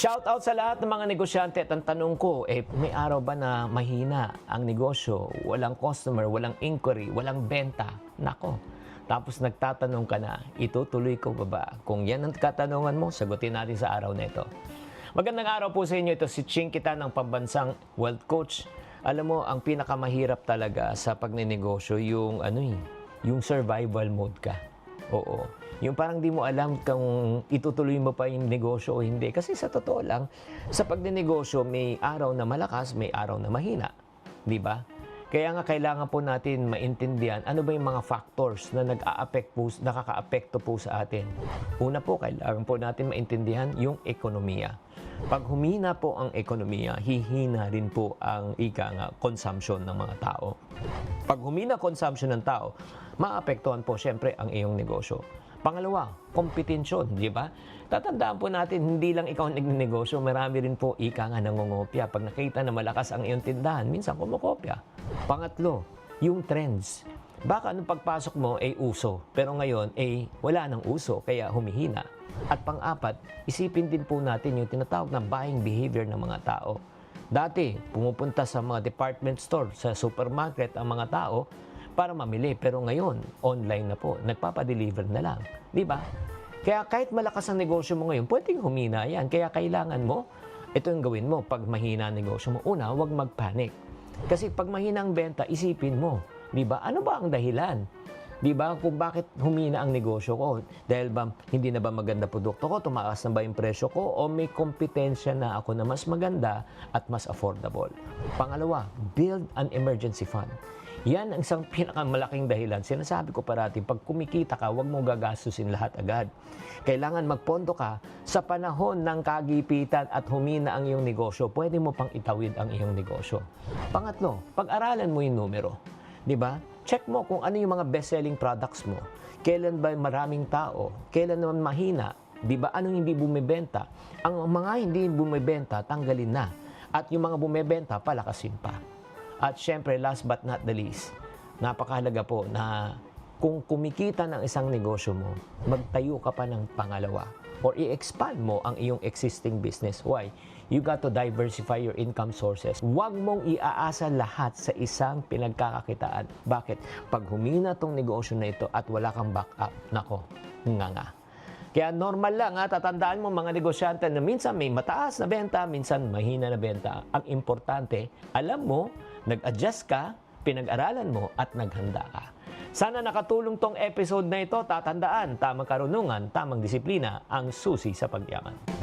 Shout out sa lahat ng mga negosyante at ang tanong ko, may araw ba na mahina ang negosyo, walang customer, walang inquiry, walang benta? Nako, tapos nagtatanong ka na, itutuloy ko ba ba? Kung yan ang katanungan mo, sagutin natin sa araw na ito. Magandang araw po sa inyo, ito si Ching Kita ng Pambansang Wealth Coach. Alam mo, ang pinakamahirap talaga sa pagnenegosyo, yung survival mode ka. Oo. Yung parang di mo alam kung itutuloy mo pa yung negosyo o hindi. Kasi sa totoo lang, sa pagnenegosyo, may araw na malakas, may araw na mahina. Di ba? Kaya nga kailangan po natin maintindihan ano ba yung mga factors na nakaka-apekto po sa atin. Una po, kailangan po natin maintindihan yung ekonomiya. Pag humina po ang ekonomiya, hihina rin po ang consumption ng mga tao. Pag humina consumption ng tao, maapektuhan po siyempre ang iyong negosyo. Pangalawa, competition, di ba? Tatandaan po natin, hindi lang ikaw ang nagnenegosyo, marami rin po nangungopya. Pag nakita na malakas ang iyong tindahan, minsan kumukopya. Pangatlo, yung trends. Baka nung pagpasok mo ay uso, pero ngayon ay wala nang uso, kaya humihina. At pang-apat, isipin din po natin yung tinatawag na buying behavior ng mga tao. Dati, pumupunta sa mga department store, sa supermarket ang mga tao, para mamili. Pero ngayon, online na po. Nagpapadeliver na lang. Di ba? Kaya kahit malakas ang negosyo mo ngayon, pwedeng humina yan. Kaya kailangan mo, ito yung gawin mo. Pag mahina ang negosyo mo, una, huwag magpanic. Kasi pag mahina ang benta, isipin mo. Di ba? Ano ba ang dahilan? Di ba? Kung bakit humina ang negosyo ko? Dahil ba hindi na ba maganda produkto ko? Tumaas na ba yung presyo ko? O may kompetensya na ako na mas maganda at mas affordable? Pangalawa, build an emergency fund. Yan ang isang pinakamalaking dahilan. Sinasabi ko parati, pag kumikita ka, huwag mo gagastusin lahat agad. Kailangan magpondo ka sa panahon ng kagipitan at humina ang iyong negosyo. Pwede mo pang itawid ang iyong negosyo. Pangatlo, pag-aralan mo yung numero. Di ba? Check mo kung ano yung mga best-selling products mo. Kailan ba maraming tao? Kailan naman mahina? Di ba? Anong hindi bumibenta? Ang mga hindi bumibenta, tanggalin na. At yung mga bumibenta, palakasin pa. At syempre, last but not the least, napakahalaga po na kung kumikita ng isang negosyo mo, magtayo ka pa ng pangalawa or i-expand mo ang iyong existing business. Why? You got to diversify your income sources. Huwag mong iaasa lahat sa isang pinagkakakitaan. Bakit? Pag humina tong negosyo na ito at wala kang backup, nako, nga. Kaya normal lang, tatandaan mo mga negosyante na minsan may mataas na benta, minsan mahina na benta. Ang importante, alam mo, nag-adjust ka, pinag-aralan mo at naghanda ka. Sana nakatulong tong episode na ito. Tatandaan, tamang karunungan, tamang disiplina ang susi sa pagyaman.